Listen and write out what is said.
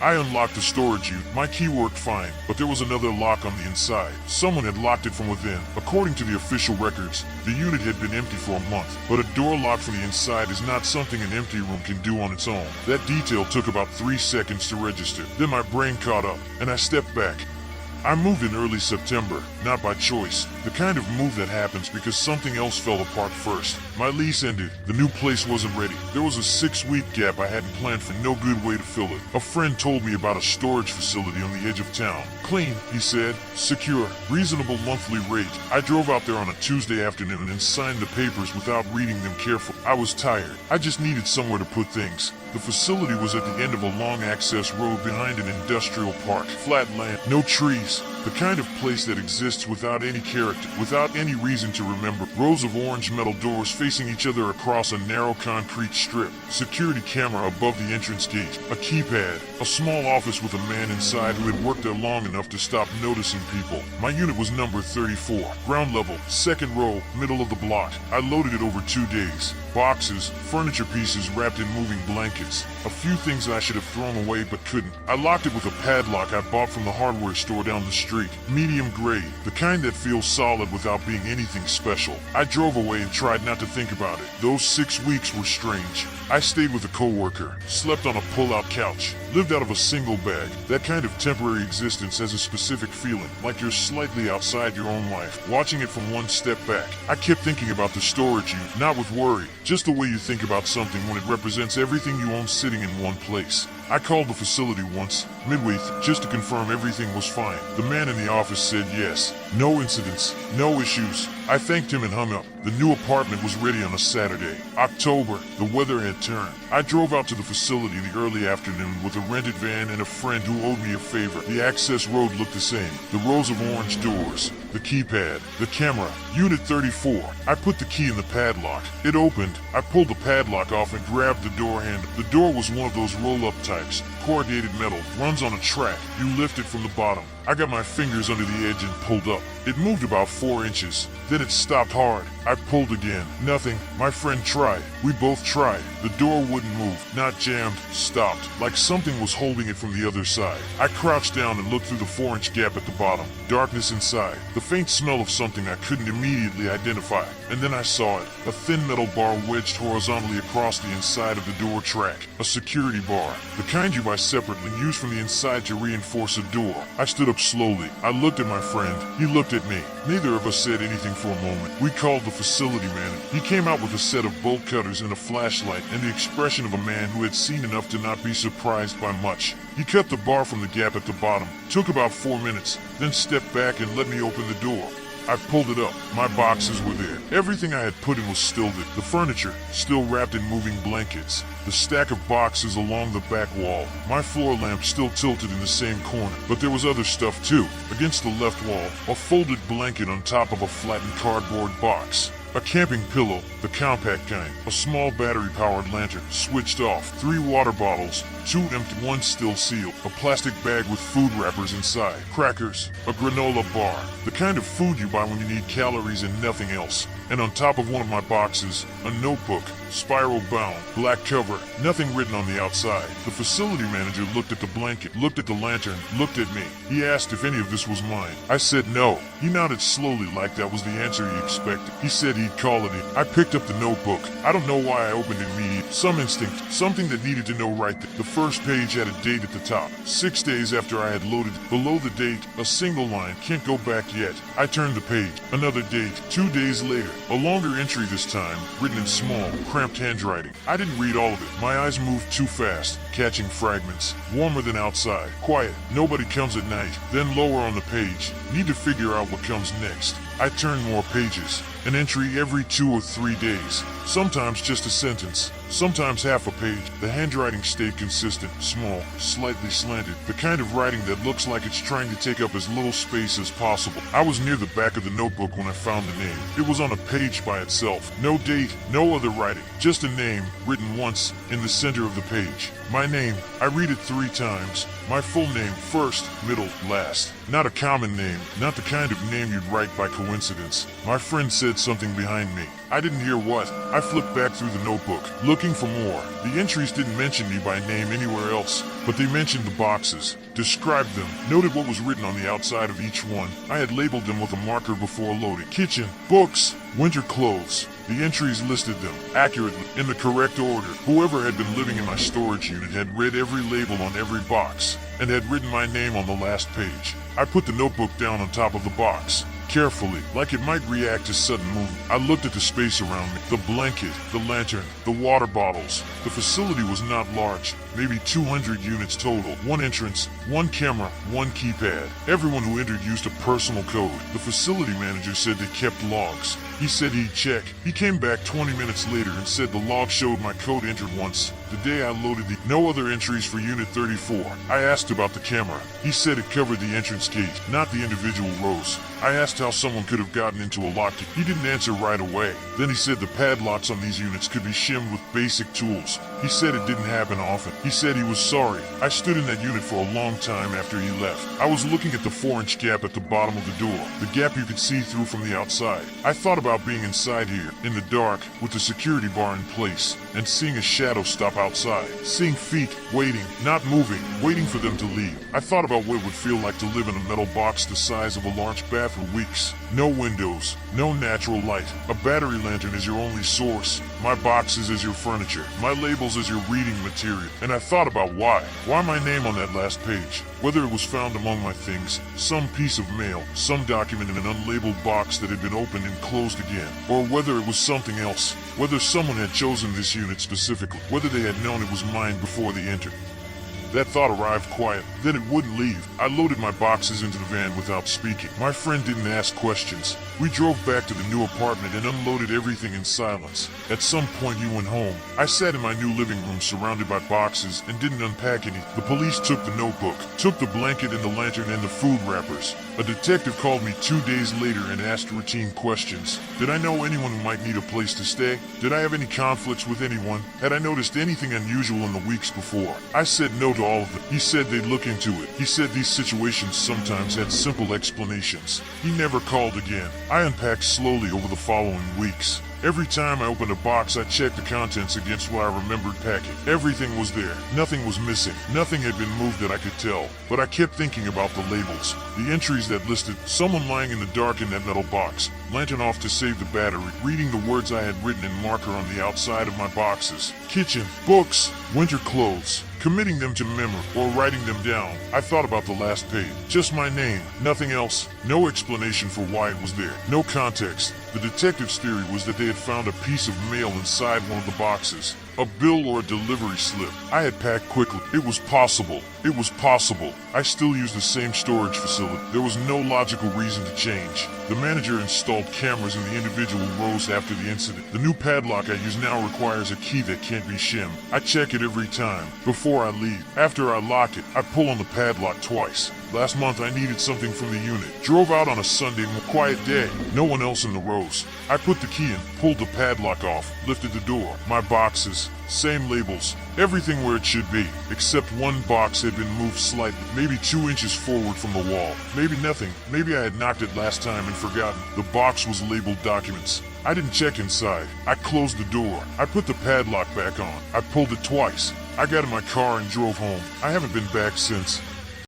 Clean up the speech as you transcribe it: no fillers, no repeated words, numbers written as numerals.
I unlocked the storage unit. My key worked fine, but there was another lock on the inside. Someone had locked it from within. According to the official records, the unit had been empty for a month, but a door lock from the inside is not something an empty room can do on its own. That detail took about 3 seconds to register. Then my brain caught up, and I stepped back. I moved in early September, not by choice. The kind of move that happens because something else fell apart first. My lease ended. The new place wasn't ready. There was a 6-week gap I hadn't planned for, no good way to fill it. A friend told me about a storage facility on the edge of town. Clean, he said. Secure. Reasonable monthly rate. I drove out there on a Tuesday afternoon and signed the papers without reading them carefully. I was tired. I just needed somewhere to put things. The facility was at the end of a long access road behind an industrial park. Flat land, no trees. The kind of place that exists without any character, without any reason to remember. Rows of orange metal doors facing each other across a narrow concrete strip. Security camera above the entrance gate. A keypad. A small office with a man inside who had worked there long enough to stop noticing people. My unit was number 34. Ground level, second row, middle of the block. I loaded it over 2 days. Boxes, furniture pieces wrapped in moving blankets. A few things I should have thrown away but couldn't. I locked it with a padlock I bought from the hardware store down the street. Medium gray, the kind that feels solid without being anything special. I drove away and tried not to think about it. Those 6 weeks were strange. I stayed with a coworker, slept on a pull-out couch, lived out of a single bag. That kind of temporary existence has a specific feeling, like you're slightly outside your own life, watching it from one step back. I kept thinking about the storage unit, not with worry, just the way you think about something when it represents everything you own sitting in one place. I called the facility once, midway just to confirm everything was fine. The man in the office said yes. No incidents, no issues. I thanked him and hung up. The new apartment was ready on a Saturday. October, the weather had turned. I drove out to the facility in the early afternoon with a rented van and a friend who owed me a favor. The access road looked the same. The rows of orange doors, the keypad, the camera, Unit 34. I put the key in the padlock. It opened. I pulled the padlock off and grabbed the door handle. The door was one of those roll-up types, corrugated metal, runs on a track. You lift it from the bottom. I got my fingers under the edge and pulled up. It moved about 4 inches. Then it stopped hard. I pulled again. Nothing. My friend tried. We both tried. The door wouldn't move. Not jammed. Stopped. Like something was holding it from the other side. I crouched down and looked through the 4-inch gap at the bottom. Darkness inside. The faint smell of something I couldn't immediately identify. And then I saw it. A thin metal bar wedged horizontally across the inside of the door track. A security bar. The kind you buy separately, used from the inside to reinforce a door. I stood up slowly. I looked at my friend. He looked at me. Neither of us said anything for a moment. We called the facility manager. He came out with a set of bolt cutters and a flashlight and the expression of a man who had seen enough to not be surprised by much. He cut the bar from the gap at the bottom. Took about 4 minutes, then stepped back and let me open the door. I pulled it up. My boxes were there. Everything I had put in was still there. The furniture, still wrapped in moving blankets. The stack of boxes along the back wall. My floor lamp still tilted in the same corner. But there was other stuff too. Against the left wall, a folded blanket on top of a flattened cardboard box. A camping pillow, the compact kind. A small battery-powered lantern, switched off. 3 water bottles, 2 empty, 1 still sealed. A plastic bag with food wrappers inside. Crackers, a granola bar. The kind of food you buy when you need calories and nothing else. And on top of one of my boxes, a notebook, spiral bound, black cover, nothing written on the outside. The facility manager looked at the blanket, looked at the lantern, looked at me. He asked if any of this was mine. I said no. He nodded slowly like that was the answer he expected. He said he'd call it in. I picked up the notebook. I don't know why I opened it immediately. Some instinct, something that needed to know right there. The first page had a date at the top. 6 days after I had loaded. Below the date, a single line, can't go back yet. I turned the page. Another date, 2 days later. A longer entry this time, written in small, cramped handwriting. I didn't read all of it. My eyes moved too fast, catching fragments. Warmer than outside. Quiet. Nobody comes at night. Then lower on the page. Need to figure out what comes next. I turned more pages. An entry every 2 or 3 days. Sometimes just a sentence. Sometimes half a page. The handwriting stayed consistent, small, slightly slanted. The kind of writing that looks like it's trying to take up as little space as possible. I was near the back of the notebook when I found the name. It was on a page by itself. No date, no other writing. Just a name, written once, in the center of the page. My name. I read it 3 times. My full name, first, middle, last. Not a common name, not the kind of name you'd write by coincidence. My friend said something behind me. I didn't hear what. I flipped back through the notebook, looking for more. The entries didn't mention me by name anywhere else, but they mentioned the boxes, described them, noted what was written on the outside of each one. I had labeled them with a marker before loading. Kitchen, books, winter clothes. The entries listed them accurately, in the correct order. Whoever had been living in my storage unit had read every label on every box, and had written my name on the last page. I put the notebook down on top of the box, carefully, like it might react to sudden movement. I looked at the space around me, the blanket, the lantern, the water bottles. The facility was not large, maybe 200 units total. One entrance, one camera, one keypad. Everyone who entered used a personal code. The facility manager said they kept logs. He said he'd check. He came back 20 minutes later and said the log showed my code entered once. The day I loaded no other entries for Unit 34. I asked about the camera. He said it covered the entrance gate, not the individual rows. I asked how someone could have gotten into a lock. He didn't answer right away. Then he said the padlocks on these units could be shimmed with basic tools. He said it didn't happen often. He said he was sorry. I stood in that unit for a long time after he left. I was looking at the 4-inch gap at the bottom of the door, the gap you could see through from the outside. I thought about being inside here, in the dark, with the security bar in place, and seeing a shadow stop outside. Seeing feet, waiting, not moving, waiting for them to leave. I thought about what it would feel like to live in a metal box the size of a large bath for weeks. No windows, no natural light. A battery lantern is your only source. My boxes as your furniture. My labels as your reading material. And I thought about why. Why my name on that last page? Whether it was found among my things, some piece of mail, some document in an unlabeled box that had been opened and closed again. Or whether it was something else. Whether someone had chosen this unit specifically. Whether they had known it was mine before they entered. That thought arrived quiet, then it wouldn't leave. I loaded my boxes into the van without speaking. My friend didn't ask questions. We drove back to the new apartment and unloaded everything in silence. At some point he went home. I sat in my new living room surrounded by boxes and didn't unpack any. The police took the notebook, took the blanket and the lantern and the food wrappers. A detective called me 2 days later and asked routine questions. Did I know anyone who might need a place to stay? Did I have any conflicts with anyone? Had I noticed anything unusual in the weeks before? I said no to all of them. He said they'd look into it. He said these situations sometimes had simple explanations. He never called again. I unpacked slowly over the following weeks. Every time I opened a box, I checked the contents against what I remembered packing. Everything was there. Nothing was missing. Nothing had been moved that I could tell. But I kept thinking about the labels. The entries that listed someone lying in the dark in that metal box, lantern off to save the battery, reading the words I had written in marker on the outside of my boxes. Kitchen, books, winter clothes. Committing them to memory or writing them down. I thought about the last page. Just my name, nothing else. No explanation for why it was there. No context. The detective's theory was that they had found a piece of mail inside one of the boxes. A bill or a delivery slip. I had packed quickly. It was possible. It was possible. I still used the same storage facility. There was no logical reason to change. The manager installed cameras in the individual rows after the incident. The new padlock I use now requires a key that can't be shimmed. I check it every time, before I leave. After I lock it, I pull on the padlock twice. Last month I needed something from the unit. Drove out on a Sunday, quiet day. No one else in the rows. I put the key in, pulled the padlock off, lifted the door. My boxes, same labels, everything where it should be, except one box had been moved slightly, maybe 2 inches forward from the wall. Maybe nothing. Maybe I had knocked it last time and forgotten. The box was labeled documents. I didn't check inside. I closed the door. I put the padlock back on. I pulled it twice. I got in my car and drove home. I haven't been back since.